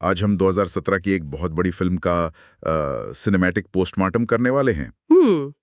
आज हम 2017 की एक बहुत बड़ी फिल्म का सिनेमैटिक पोस्टमार्टम करने वाले हैं।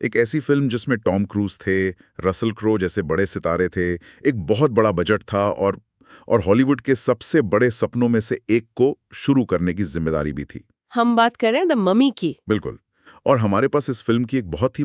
एक ऐसी फिल्म जिसमें टॉम क्रूज थे, रसल क्रो जैसे बड़े सितारे थे, एक बहुत बड़ा बजट था और हॉलीवुड के सबसे बड़े सपनों में से एक को शुरू करने की जिम्मेदारी भी थी। हम बात कर रहे हैं द ममी की। बिल्कुल। और हमारे पास इस फिल्म की एक बहुत ही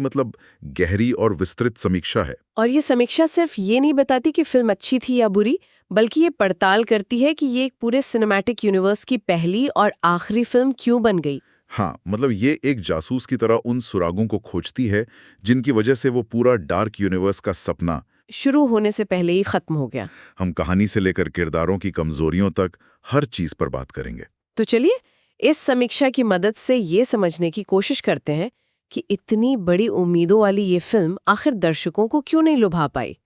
गहरी और विस्तृत समीक्षा है। और ये समीक्षा सिर्फ ये नहीं बताती कि फिल्म अच्छी थी या बुरी, बल्कि ये पड़ताल करती है कि ये एक पूरे सिनेमैटिक यूनिवर्स की पहली और आखिरी फिल्म क्यों बन गई। हाँ, ये एक जासूस की तरह उन सुरागों को खोजती है जिनकी वजह से वो पूरा डार्क यूनिवर्स का सपना शुरू होने से पहले ही खत्म हो गया। हम कहानी से लेकर किरदारों की कमजोरियों तक हर चीज पर बात करेंगे। तो चलिए इस समीक्षा की मदद से ये समझने की कोशिश करते हैं कि इतनी बड़ी उम्मीदों वाली ये फिल्म आखिर दर्शकों को क्यों नहीं लुभा पाई।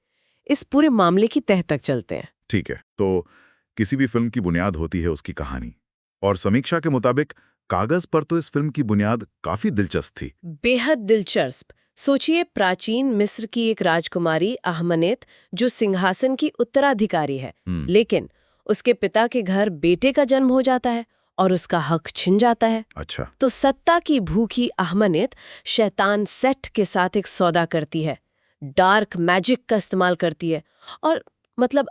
इस पूरे मामले की तह तक चलते हैं। ठीक है, तो किसी भी फिल्म की बुनियाद होती है उसकी कहानी, और समीक्षा के मुताबिक कागज पर तो इस फिल्म की बुनियाद काफी दिलचस्प थी। बेहद दिलचस्प। सोचिए, प्राचीन मिस्र की एक राजकुमारी आहमनेत जो सिंहासन की उत्तराधिकारी है, लेकिन उसके पिता के घर बेटे का जन्म हो जाता है और उसका हक छिन जाता है। अच्छा। तो सत्ता की भूखी आहमनेत शैतान सेट के साथ एक सौदा करती है, डार्क मैजिक का इस्तेमाल करती है और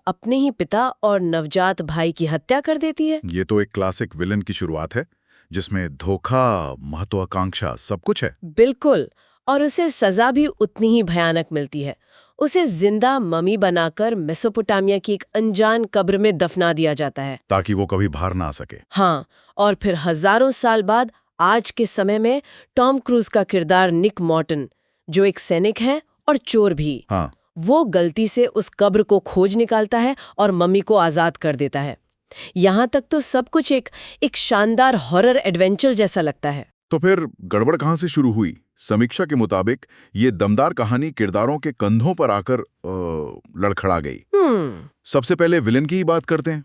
अपने ही पिता और नवजात भाई की हत्या कर देती है। ये तो एक क्लासिक विलन की शुरुआत है, जिसमें धोखा, महत्वाकांक्षा सब कुछ है। बिल्कुल। और उसे सजा भी उतनी ही भयानक मिलती है। उसे जिंदा ममी बनाकर मेसोपोटामिया की एक अनजान कब्र में दफना दिया जाता है, ताकि वो कभी बाहर ना आ सके। हाँ, और फिर हजारों साल बाद आज के समय में टॉम क्रूज का किरदार निक मॉर्टन, जो एक सैनिक है और चोर भी, हाँ। वो गलती से उस कब्र को खोज निकालता है और मम्मी को आजाद कर देता है। यहाँ तक तो सब कुछ एक शानदार हॉरर एडवेंचर जैसा लगता है। तो फिर गड़बड़ कहाँ से शुरू हुई? समीक्षा के मुताबिक ये दमदार कहानी किरदारों के कंधों पर आकर लड़खड़ा गई। सबसे पहले विलेन की ही बात करते हैं।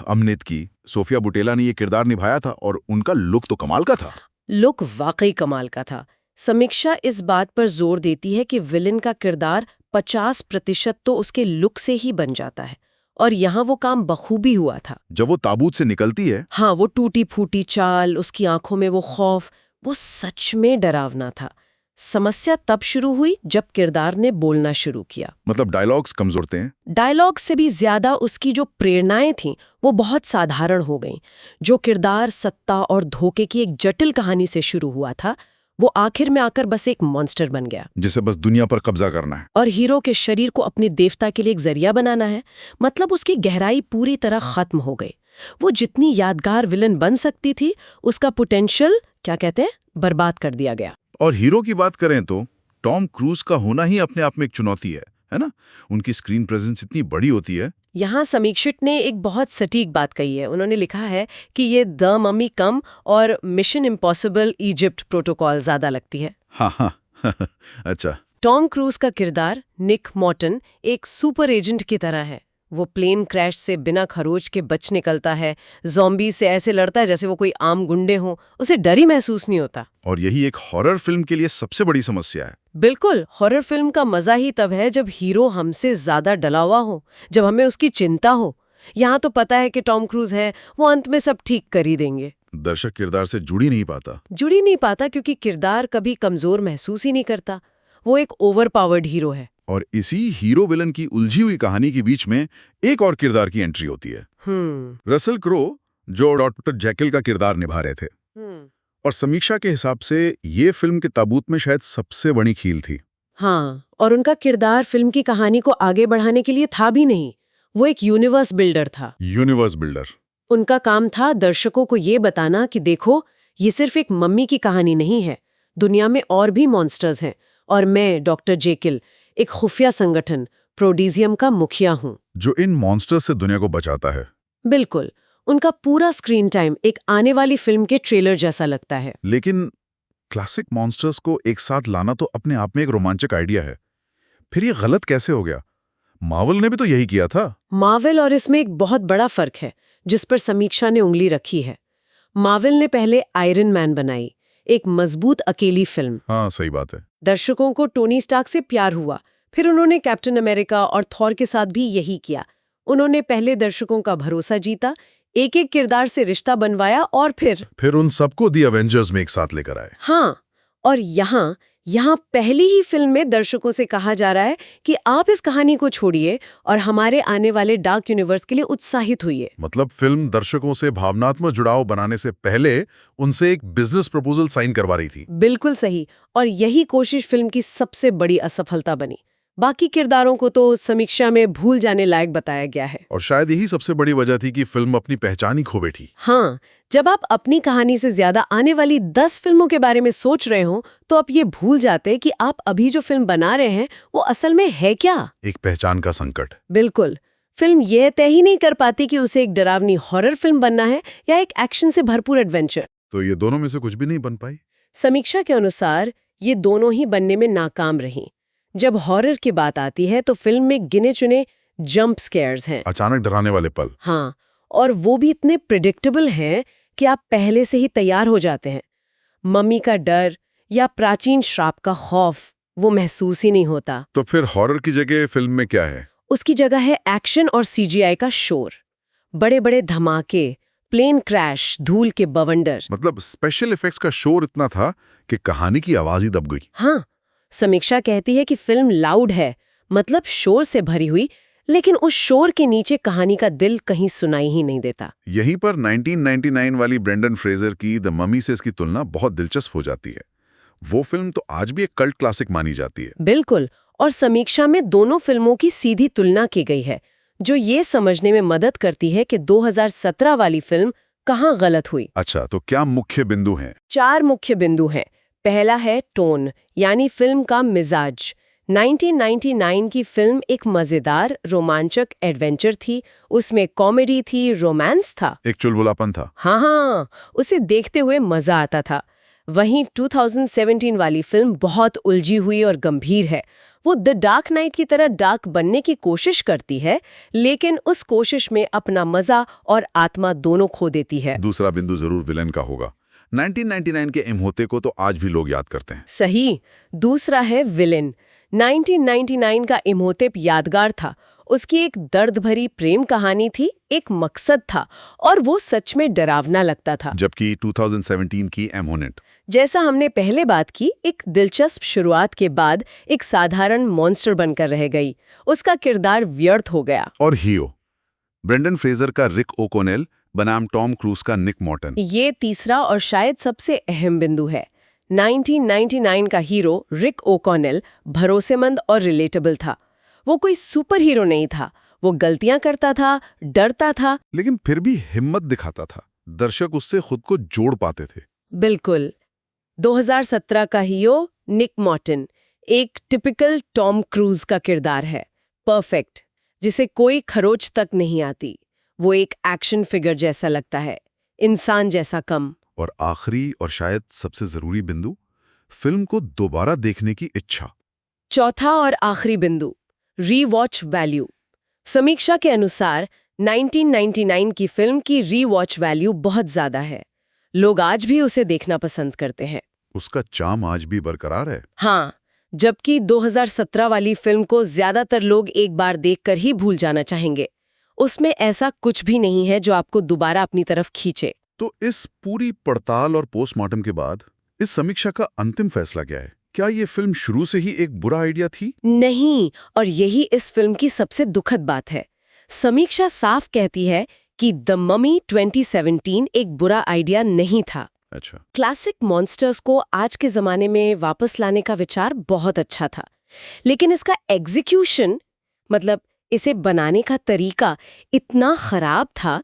अमनित की सोफिया बुटेला ने ये किरदार निभाया था और उनका लुक तो कमाल का था। लुक वाकई कमाल का था। समीक्षा इस बात पर जोर देती है कि विलेन का किरदार 50% तो उसके लुक से ही बन जाता है, और यहाँ वो काम बखूबी हुआ था। जब वो ताबूत से निकलती है, हाँ, वो टूटी फूटी चाल, उसकी आंखों में वो खौफ, वो सच में डरावना था। समस्या तब शुरू हुई जब किरदार ने बोलना शुरू किया। डायलॉग्स कमजोर थे। डायलॉग से भी ज्यादा उसकी जो प्रेरणाएं थीं वो बहुत साधारण हो गईं। जो किरदार सत्ता और धोखे की एक जटिल कहानी से शुरू हुआ था, वो आखिर में आकर बस एक मॉन्स्टर बन गया, जिसे बस दुनिया पर कब्जा करना है और हीरो के शरीर को अपने देवता के लिए एक जरिया बनाना है। उसकी गहराई पूरी तरह खत्म हो गई। वो जितनी यादगार विलन बन सकती थी, उसका पोटेंशियल बर्बाद कर दिया गया। और हीरो की बात करें तो टॉम क्रूज का होना ही अपने आप में एक चुनौती है ना? उनकी स्क्रीन प्रेजेंस इतनी बड़ी होती है। यहाँ समीक्षक ने एक बहुत सटीक बात कही है। उन्होंने लिखा है कि ये द ममी कम और मिशन इम्पॉसिबल इजिप्ट प्रोटोकॉल ज्यादा लगती है। हाँ। अच्छा। टॉम क्रूज का किरदार निक मॉर्टन एक सुपर एजेंट की तरह है। वो प्लेन क्रैश से बिना खरोच के बच निकलता है, ज़ॉम्बी से ऐसे लड़ता है जैसे वो कोई आम गुंडे हों, उसे डर ही महसूस नहीं होता। और यही एक हॉरर फिल्म के लिए सबसे बड़ी समस्या है। बिल्कुल, हॉरर फिल्म का मजा ही तब है जब हीरो हमसे ज्यादा डला हुआ हो, जब हमें उसकी चिंता हो। यहाँ तो पता है कि टॉम क्रूज है, वो अंत में सब ठीक कर ही देंगे। दर्शक किरदार से जुड़ ही नहीं पाता क्योंकि किरदार कभी कमजोर महसूस ही नहीं करता। वो एक ओवर पावर्ड हीरो है। और इसी हीरो विलन की उलझी हुई कहानी के बीच में एक और किरदार की एंट्री होती है। रसल क्रो, जो डॉक्टर जैकिल का किरदार निभा रहे थे। और समीक्षा के हिसाब से ये फिल्म के ताबूत में शायद सबसे बड़ी कील थी। हाँ, और उनका किरदार फिल्म की कहानी को आगे बढ़ाने के लिए था भी नहीं, वो एक यूनिवर्स बिल्डर था। Universe builder. उनका काम था दर्शकों को ये बताना कि देखो, ये सिर्फ एक मम्मी की कहानी नहीं है, दुनिया में और भी मॉन्स्टर्स हैं, और मैं डॉक्टर जेकिल एक खुफिया संगठन प्रोडीजियम का मुखिया हूँ, जो इन मॉन्स्टर्स से दुनिया को बचाता है। बिल्कुल। उनका पूरा स्क्रीन टाइम एक आने वाली फिल्म के ट्रेलर जैसा लगता है। लेकिन क्लासिक मॉन्स्टर्स को एक साथ लाना तो अपने आप में एक रोमांचक आइडिया है। फिर ये गलत कैसे हो गया? मार्वल ने भी तो यही किया था। मार्वल और इसमें एक बहुत बड़ा फर्क है जिस पर समीक्षा ने उंगली रखी है। मार्वल ने पहले आयरन मैन बनाई, एक मजबूत अकेली फिल्म। हाँ, सही बात है। दर्शकों को टोनी स्टार्क से प्यार हुआ। फिर उन्होंने कैप्टन अमेरिका और थॉर के साथ भी यही किया। उन्होंने पहले दर्शकों का भरोसा जीता, एक एक किरदार से रिश्ता बनवाया और फिर उन सबको दी एवेंजर्स में एक साथ लेकर आए। हाँ, और यहाँ पहली ही फिल्म में दर्शकों से कहा जा रहा है कि आप इस कहानी को छोड़िए और हमारे आने वाले डार्क यूनिवर्स के लिए उत्साहित हुइए। मतलब फिल्म दर्शकों से भावनात्मक जुड़ाव बनाने से पहले उनसे एक बिजनेस प्रपोजल साइन करवा रही थी। बिल्कुल सही, और यही कोशिश फिल्म की सबसे बड़ी असफलता बनी। बाकी किरदारों को तो समीक्षा में भूल जाने लायक बताया गया है। और शायद यही सबसे बड़ी वजह थी कि फिल्म अपनी पहचान ही खो बैठी। हाँ, जब आप अपनी कहानी से ज्यादा आने वाली 10 फिल्मों के बारे में सोच रहे हो तो आप ये भूल जाते कि आप अभी जो फिल्म बना रहे हैं वो असल में है क्या। एक पहचान का संकट। बिल्कुल। फिल्म यह तय ही नहीं कर पाती कि उसे एक डरावनी हॉरर फिल्म बनना है या एक एक्शन से भरपूर एडवेंचर। तो ये दोनों में से कुछ भी नहीं बन पाई। समीक्षा के अनुसार ये दोनों ही बनने में नाकाम रही। जब हॉरर की बात आती है तो फिल्म में गिने चुने जंप स्केयर्स हैं, अचानक डराने वाले पल। हाँ, और वो भी इतने प्रिडिक्टेबल हैं कि आप पहले से ही तैयार हो जाते हैं। मम्मी का डर या प्राचीन श्राप का खौफ वो महसूस ही नहीं होता। तो फिर हॉरर की जगह फिल्म में क्या है? उसकी जगह है एक्शन और सीजीआई का शोर। बड़े बड़े धमाके, प्लेन क्रैश, धूल के बवंडर। मतलब स्पेशल इफेक्ट्स का शोर इतना था कि कहानी की आवाज ही दब गई। हाँ, समीक्षा कहती है कि फिल्म लाउड है, मतलब शोर से भरी हुई, लेकिन उस शोर के नीचे कहानी का दिल कहीं सुनाई ही नहीं देता। यहीं पर 1999 वाली ब्रेंडन फ्रेजर की द ममी से इसकी तुलना बहुत दिलचस्प हो जाती है। वो फिल्म तो आज भी एक कल्ट क्लासिक मानी जाती है। बिल्कुल, और समीक्षा में दोनों फिल्मों की सीधी तुलना की गई है, जो ये समझने में मदद करती है कि 2017 वाली फिल्म कहाँ गलत हुई। अच्छा, तो क्या मुख्य बिंदु हैं? 4 मुख्य बिंदु हैं। पहला है टोन, यानी फिल्म का मिजाज। 1999 की फिल्म एक मजेदार रोमांचक एडवेंचर थी, उसमें कॉमेडी थी, रोमांस था, एक चुलबुलापन था। हाँ, उसे देखते हुए मजा आता था। वहीं 2017 वाली फिल्म बहुत उलझी हुई और गंभीर है। वो द डार्क नाइट की तरह डार्क बनने की कोशिश करती है, लेकिन उस कोशिश में अपना मजा और आत्मा दोनों खो देती है। दूसरा बिंदु जरूर विलन का होगा। 1999 के इम्होते को तो आज भी लोग याद करते हैं। सही, दूसरा है विलेन। 1999 का इम्होतेप यादगार था। उसकी एक दर्द भरी प्रेम कहानी थी, एक मकसद था, और वो सच में डरावना लगता था। जबकि 2017 की एमोनेट, जैसा हमने पहले बात की, एक दिलचस्प शुरुआत के बाद एक साधारण मॉन्स्टर बनकर रह गई। उसका किरदार व्यर्थ हो गया। और हीरो ब्रेंडन फ्रेजर का रिक ओकोनेल बनाम टॉम क्रूज का निक मॉर्टन। ये तीसरा और शायद सबसे अहम बिंदु है। 1999 का हीरो रिक ओकॉनेल भरोसेमंद और रिलेटेबल था। वो कोई सुपर हीरो नहीं था, वो गलतियां करता था, डरता था, लेकिन फिर भी हिम्मत दिखाता था। दर्शक उससे खुद को जोड़ पाते थे। बिल्कुल। 2017 का हीरो निक मॉर्टन एक टिपिकल टॉम क्रूज का किरदार है, परफेक्ट, जिसे कोई खरोच तक नहीं आती। वो एक एक्शन फिगर जैसा लगता है, इंसान जैसा कम। और आखिरी और शायद सबसे जरूरी बिंदु, फिल्म को दोबारा देखने की इच्छा। चौथा और आखिरी बिंदु, रीवॉच वैल्यू। समीक्षा के अनुसार 1999 की फिल्म की रीवॉच वैल्यू बहुत ज्यादा है। लोग आज भी उसे देखना पसंद करते हैं। उसका चार्म आज भी बरकरार है। हाँ, जबकि 2017 वाली फिल्म को ज्यादातर लोग एक बार देखकर ही भूल जाना चाहेंगे। उसमें ऐसा कुछ भी नहीं है जो आपको दोबारा अपनी तरफ खींचे। तो इस पूरी पड़ताल और पोस्टमार्टम के बाद इस समीक्षा का अंतिम फैसला क्या है? क्या ये फिल्म शुरू से ही एक बुरा आइडिया थी? नहीं, और यही इस फिल्म की सबसे दुखद बात है। समीक्षा साफ कहती है कि द ममी 2017 एक बुरा आइडिया नहीं था। अच्छा। क्लासिक मॉन्स्टर्स को आज के जमाने में वापस लाने का विचार बहुत अच्छा था, लेकिन इसका एग्जीक्यूशन, मतलब इसे बनाने का तरीका इतना खराब था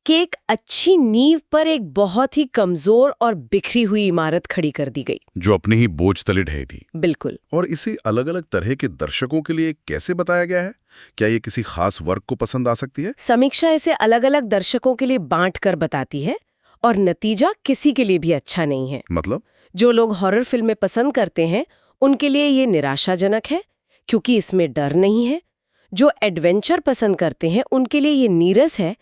कि एक अच्छी नींव पर एक बहुत ही कमजोर और बिखरी हुई इमारत खड़ी कर दी गई, जो अपने ही बोझ तले ढही थी। बिल्कुल। और इसे अलग अलग तरह के दर्शकों के लिए कैसे बताया गया है? क्या ये किसी खास वर्ग को पसंद आ सकती है? समीक्षा इसे अलग अलग दर्शकों के लिए बांट कर बताती है, और नतीजा किसी के लिए भी अच्छा नहीं है। मतलब जो लोग हॉरर फिल्में पसंद करते हैं उनके लिए ये निराशाजनक है, क्योंकि इसमें डर नहीं है। जो एडवेंचर पसंद करते हैं उनके लिए ये नीरस है,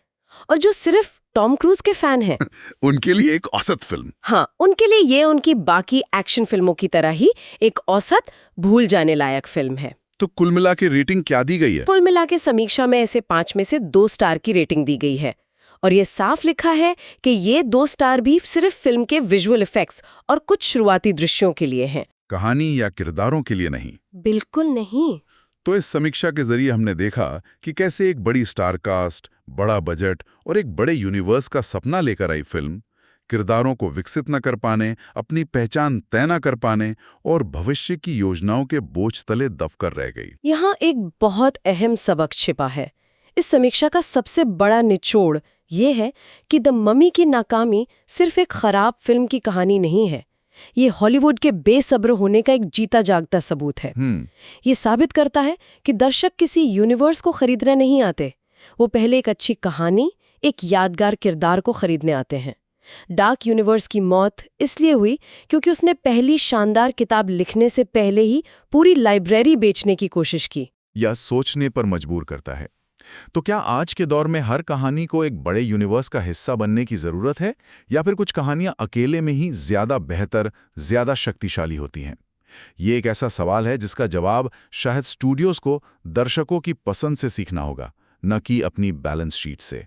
और जो सिर्फ टॉम क्रूज के फैन हैं उनके लिए एक औसत फिल्म। हाँ, उनके लिए ये उनकी बाकी एक्शन फिल्मों की तरह ही एक औसत, भूल जाने लायक फिल्म है। तो कुल मिला के रेटिंग क्या दी गई है? कुल मिला के समीक्षा में इसे 5 में से 2 स्टार की रेटिंग दी गई है, और ये साफ लिखा है कि ये 2 स्टार भी सिर्फ फिल्म के विजुअल इफेक्ट्स और कुछ शुरुआती दृश्यों के लिए हैं। कहानी या किरदारों के लिए नहीं। बिल्कुल नहीं। तो इस समीक्षा के जरिए हमने देखा कि कैसे एक बड़ी स्टार कास्ट, बड़ा बजट और एक बड़े यूनिवर्स का सपना लेकर आई फिल्म किरदारों को विकसित न कर पाने, अपनी पहचान तय न कर पाने और भविष्य की योजनाओं के बोझ तले दबकर रह गई। यहाँ एक बहुत अहम सबक छिपा है। इस समीक्षा का सबसे बड़ा निचोड़ ये है कि द ममी की नाकामी सिर्फ एक खराब फिल्म की कहानी नहीं है। ये हॉलीवुड के बेसब्र होने का एक जीता जागता सबूत है। ये साबित करता है कि दर्शक किसी यूनिवर्स को खरीदने नहीं आते, वो पहले एक अच्छी कहानी, एक यादगार किरदार को खरीदने आते हैं। डार्क यूनिवर्स की मौत इसलिए हुई क्योंकि उसने पहली शानदार किताब लिखने से पहले ही पूरी लाइब्रेरी बेचने की कोशिश की। या सोचने पर मजबूर करता है। तो क्या आज के दौर में हर कहानी को एक बड़े यूनिवर्स का हिस्सा बनने की जरूरत है, या फिर कुछ कहानियां अकेले में ही ज्यादा बेहतर, ज्यादा शक्तिशाली होती हैं? ये एक ऐसा सवाल है जिसका जवाब शायद स्टूडियोज को दर्शकों की पसंद से सीखना होगा, न कि अपनी बैलेंस शीट से।